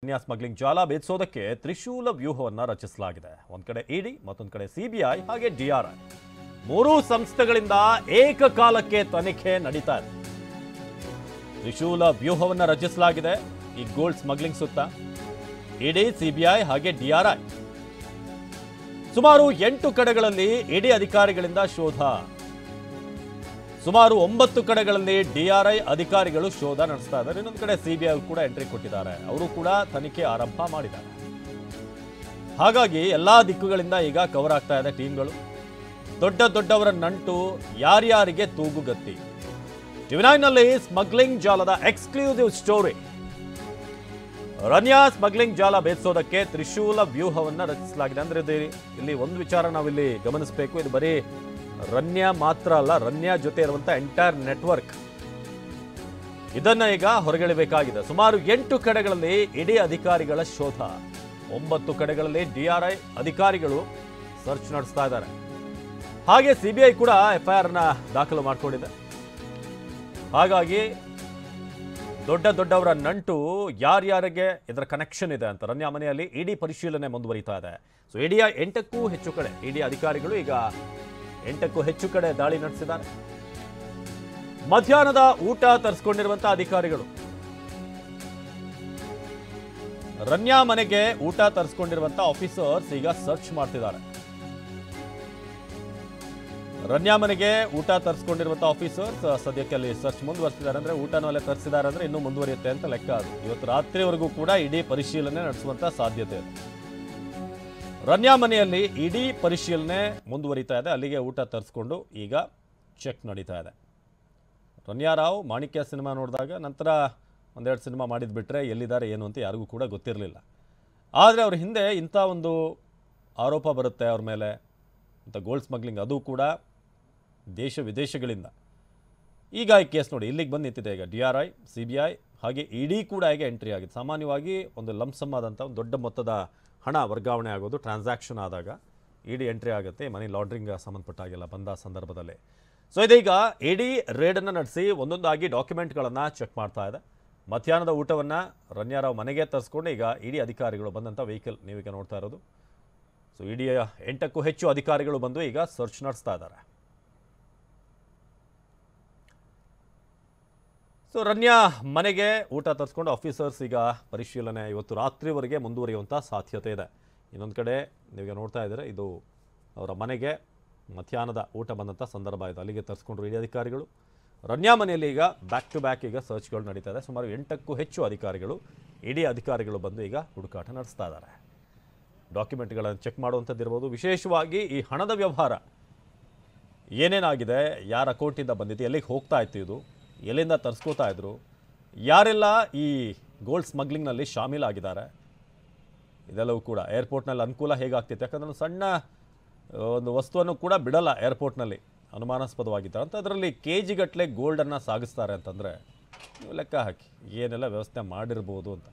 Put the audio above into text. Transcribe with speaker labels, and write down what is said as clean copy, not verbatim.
Speaker 1: Smuggling ಜಾಲ ಭೇದಿಸೋದಕ್ಕೆ ತ್ರಿಶೂಲ ವ್ಯೂಹವನ್ನು ರಚಿಸಲಾಗಿದೆ. ಒಂದ್ ಕಡೆ ಇಡಿ, ಮತ್ತೊಂದು ಕಡೆ ಸಿಬಿಐ ಹಾಗೆ ಡಿಆರ್ಐ ಮೂರೂ ಸಂಸ್ಥೆಗಳಿಂದ ಏಕಕಾಲಕ್ಕೆ ತನಿಖೆ ನಡೀತಾ ಇದೆ. ತ್ರಿಶೂಲ ವ್ಯೂಹವನ್ನು ರಚಿಸಲಾಗಿದೆ ಈ ಗೋಲ್ಡ್ ಸ್ಮಗ್ಲಿಂಗ್ ಸುತ್ತ. ಇಡಿ, ಸಿಬಿಐ ಹಾಗೆ ಡಿಆರ್ಐ ಸುಮಾರು 8 ಕಡೆಗಳಲ್ಲಿ ಇಡಿ ಅಧಿಕಾರಿಗಳಿಂದ ಶೋಧ. ಸುಮಾರು 9 ಕಡೆಗಳಲ್ಲಿ ಡಿಆರ್ಐ ಅಧಿಕಾರಿಗಳು ಶೋಧ ನಡೆಸ್ತಾ ಇದ್ದಾರೆ. ಇನ್ನೊಂದು ಕಡೆ ಸಿಬಿಐ ಕೂಡ ಎಂಟ್ರಿ ಕೊಟ್ಟಿದ್ದಾರೆ. ಅವರು ಕೂಡ ತನಿಖೆ ಆರಂಭ ಮಾಡಿದ್ದಾರೆ. ಹಾಗಾಗಿ ಎಲ್ಲಾ ದಿಕ್ಕುಗಳಿಂದ ಈಗ ಕವರ್ ಆಗ್ತಾ ಇದೆ ಟೀಮ್ಗಳು. ದೊಡ್ಡವರ ನಂಟು ಯಾರ್ಯಾರಿಗೆ ತೂಗುಗತ್ತಿ. ಟಿವಿ9ನಲ್ಲಿ ಸ್ಮಗ್ಲಿಂಗ್ ಜಾಲದ ಎಕ್ಸ್ಕ್ಲೂಸಿವ್ ಸ್ಟೋರಿ. ರನ್ಯಾ ಸ್ಮಗ್ಲಿಂಗ್ ಜಾಲ ಭೇದಿಸೋದಕ್ಕೆ ತ್ರಿಶೂಲ ವ್ಯೂಹವನ್ನು ರಚಿಸಲಾಗಿದೆ. ಅಂದ್ರೆ ಇಲ್ಲಿ ಒಂದು ವಿಚಾರ ನಾವಿಲ್ಲಿ ಗಮನಿಸಬೇಕು. ಇದು ಬರೀ ರನ್ಯಾ ಮಾತ್ರ ಅಲ್ಲ, ರನ್ಯಾ ಜೊತೆ ಇರುವಂತಹ ಎಂಟೈರ್ ನೆಟ್ವರ್ಕ್. ಇದನ್ನ ಈಗ ಹೊರಗೆಳಬೇಕಾಗಿದೆ. ಸುಮಾರು 8 ಕಡೆಗಳಲ್ಲಿ ಇಡಿ ಅಧಿಕಾರಿಗಳ ಶೋಧ, 9 ಕಡೆಗಳಲ್ಲಿ ಡಿಆರ್ಐ ಅಧಿಕಾರಿಗಳು ಸರ್ಚ್ ನಡೆಸ್ತಾ ಇದ್ದಾರೆ. ಹಾಗೆ ಸಿಬಿಐ ಕೂಡ ಎಫ್ಐಆರ್ ನ ದಾಖಲು ಮಾಡಿಕೊಂಡಿದೆ. ಹಾಗಾಗಿ ದೊಡ್ಡವರ ನಂಟು ಯಾರ್ಯಾರಿಗೆ ಇದರ ಕನೆಕ್ಷನ್ ಇದೆ ಅಂತ ರನ್ಯಾ ಮನೆಯಲ್ಲಿ ಇಡಿ ಪರಿಶೀಲನೆ ಮುಂದುವರಿತಾ ಇದೆ. ಸೊ ಇಡಿಯ 8ಕ್ಕೂ ಹೆಚ್ಚು ಕಡೆ ಇಡಿ ಅಧಿಕಾರಿಗಳು ಈಗ 8ಕ್ಕೂ ಹೆಚ್ಚು ಕಡೆ ದಾಳಿ ನಡೆಸಿದ್ದಾರೆ. ಮಧ್ಯಾಹ್ನದ ಊಟ ತರಿಸಿಕೊಂಡಿರುವಂತಹ ಅಧಿಕಾರಿಗಳು ರನ್ಯಾ ಮನೆಗೆ ಊಟ ತರಿಸಿಕೊಂಡಿರುವಂತಹ ಆಫೀಸರ್ಸ್ ಈಗ ಸರ್ಚ್ ಮಾಡ್ತಿದ್ದಾರೆ. ರನ್ಯಾ ಮನೆಗೆ ಊಟ ತರಿಸಿಕೊಂಡಿರುವಂತಹ ಆಫೀಸರ್ಸ್ ಸದ್ಯಕ್ಕೆ ಅಲ್ಲಿ ಸರ್ಚ್ ಮುಂದುವರಿಸಿದ್ದಾರೆ. ಅಂದ್ರೆ ಊಟನೂ ಅಲ್ಲೇ ತರಿಸಿದ್ದಾರೆ ಅಂದ್ರೆ ಇನ್ನೂ ಮುಂದುವರಿಯುತ್ತೆ ಅಂತ ಲೆಕ್ಕ. ಅದು ಇವತ್ತು ರಾತ್ರಿವರೆಗೂ ಕೂಡ ಇಡೀ ಪರಿಶೀಲನೆ ನಡೆಸುವಂತ ಸಾಧ್ಯತೆ ಇದೆ. ರನ್ಯಾ ಮನೆಯಲ್ಲಿ ಇಡೀ ಪರಿಶೀಲನೆ ಮುಂದುವರಿತಾ ಇದೆ. ಅಲ್ಲಿಗೆ ಊಟ ತರಿಸ್ಕೊಂಡು ಈಗ ಚೆಕ್ ನಡೀತಾ ಇದೆ. ರನ್ಯಾ ರಾವ್ ಮಾಣಿಕ್ಯ ಸಿನಿಮಾ ನೋಡಿದಾಗ ನಂತರ ಒಂದೆರಡು ಸಿನಿಮಾ ಮಾಡಿದ್ ಬಿಟ್ರೆ ಎಲ್ಲಿದ್ದಾರೆ ಏನು ಅಂತ ಯಾರಿಗೂ ಕೂಡ ಗೊತ್ತಿರಲಿಲ್ಲ. ಆದರೆ ಅವ್ರ ಹಿಂದೆ ಇಂಥ ಒಂದು ಆರೋಪ ಬರುತ್ತೆ ಅವ್ರ ಮೇಲೆ ಅಂತ, ಗೋಲ್ಡ್ ಸ್ಮಗ್ಲಿಂಗ್, ಅದು ಕೂಡ ದೇಶ ವಿದೇಶಗಳಿಂದ. ಈಗ ಈ ಕೇಸ್ ನೋಡಿ ಇಲ್ಲಿಗೆ ಬಂದು ನಿಂತಿದೆ. ಈಗ ಡಿಆರ್ಐ, ಸಿಬಿಐ ಹಾಗೆ ಇಡಿ ಕೂಡ ಈಗ ಎಂಟ್ರಿ ಆಗಿದೆ. ಸಾಮಾನ್ಯವಾಗಿ ಒಂದು ಲಂಸಮ್ ಆದಂಥ ಒಂದು ದೊಡ್ಡ ಮೊತ್ತದ ಹಣ ವರ್ಗಾವಣೆ ಆಗೋದು ಟ್ರಾನ್ಸಾಕ್ಷನ್ ಆದಾಗ ಇಡಿ ಎಂಟ್ರಿ ಆಗುತ್ತೆ, ಮನಿ ಲಾಂಡ್ರಿಂಗ್ ಸಂಬಂಧಪಟ್ಟಾಗೆಲ್ಲ ಬಂದ ಸಂದರ್ಭದಲ್ಲಿ. ಸೊ ಇದೀಗ ಇಡಿ ರೇಡನ್ನು ನಡೆಸಿ ಒಂದೊಂದಾಗಿ ಡಾಕ್ಯುಮೆಂಟ್ಗಳನ್ನು ಚೆಕ್ ಮಾಡ್ತಾ ಇದೆ. ಮಧ್ಯಾಹ್ನದ ಊಟವನ್ನು ರನ್ಯಾರಾವ್ ಮನೆಗೆ ತರಿಸ್ಕೊಂಡು ಈಗ ಇಡಿ ಅಧಿಕಾರಿಗಳು ಬಂದಂಥ ವೆಹಿಕಲ್ ನೀವೀಗ ನೋಡ್ತಾ ಇರೋದು. ಸೊ ಇಡಿಯ 8ಕ್ಕೂ ಹೆಚ್ಚು ಅಧಿಕಾರಿಗಳು ಬಂದು ಈಗ ಸರ್ಚ್ ನಡೆಸ್ತಾ ಇದ್ದಾರೆ. ಸೊ ರನ್ಯಾ ಮನೆಗೆ ಊಟ ತರಿಸ್ಕೊಂಡು ಆಫೀಸರ್ಸ್ ಈಗ ಪರಿಶೀಲನೆ ಇವತ್ತು ರಾತ್ರಿವರೆಗೆ ಮುಂದುವರಿಯುವಂಥ ಸಾಧ್ಯತೆ ಇದೆ. ಇನ್ನೊಂದು ಕಡೆ ನೀವೀಗ ನೋಡ್ತಾ ಇದ್ದೀರಾ, ಇದು ಅವರ ಮನೆಗೆ ಮಧ್ಯಾಹ್ನದ ಊಟ ಬಂದಂಥ ಸಂದರ್ಭ ಇದೆ. ಅಲ್ಲಿಗೆ ತರಿಸ್ಕೊಂಡ್ರು ಇಡಿ ಅಧಿಕಾರಿಗಳು. ರನ್ಯಾ ಮನೆಯಲ್ಲಿ ಈಗ ಬ್ಯಾಕ್ ಟು ಬ್ಯಾಕ್ ಈಗ ಸರ್ಚ್ಗಳು ನಡೀತಾ ಇದೆ. ಸುಮಾರು 8ಕ್ಕೂ ಹೆಚ್ಚು ಅಧಿಕಾರಿಗಳು, ಇಡಿ ಅಧಿಕಾರಿಗಳು ಬಂದು ಈಗ ಹುಡುಕಾಟ ನಡೆಸ್ತಾ ಇದ್ದಾರೆ. ಡಾಕ್ಯುಮೆಂಟ್ಗಳನ್ನು ಚೆಕ್ ಮಾಡುವಂಥದ್ದು ಇರ್ಬೋದು. ವಿಶೇಷವಾಗಿ ಈ ಹಣದ ವ್ಯವಹಾರ ಏನೇನಾಗಿದೆ, ಯಾರ ಅಕೌಂಟಿಂದ ಬಂದಿದೆ, ಎಲ್ಲಿಗೆ ಹೋಗ್ತಾ ಇತ್ತು, ಇದು ಎಲ್ಲಿಂದ ತರಿಸ್ಕೋತಾ ಇದ್ರು, ಯಾರೆಲ್ಲ ಈ ಗೋಲ್ಡ್ ಸ್ಮಗ್ಲಿಂಗ್ನಲ್ಲಿ ಶಾಮೀಲಾಗಿದ್ದಾರೆ, ಇದೆಲ್ಲವೂ ಕೂಡ ಏರ್ಪೋರ್ಟ್ನಲ್ಲಿ ಅನುಕೂಲ ಹೇಗಾಗ್ತಿತ್ತು. ಯಾಕಂದ್ರೆ ಸಣ್ಣ ಒಂದು ವಸ್ತುವನ್ನು ಕೂಡ ಬಿಡಲ್ಲ ಏರ್ಪೋರ್ಟ್ನಲ್ಲಿ ಅನುಮಾನಾಸ್ಪದವಾಗಿದ್ದಾರೆ ಅಂತ. ಅದರಲ್ಲಿ KG ಗಟ್ಟಲೆ ಗೋಲ್ಡನ್ನು ಸಾಗಿಸ್ತಾರೆ ಅಂತಂದರೆ ನೀವು ಲೆಕ್ಕ ಹಾಕಿ ಏನೆಲ್ಲ ವ್ಯವಸ್ಥೆ ಮಾಡಿರ್ಬೋದು ಅಂತ.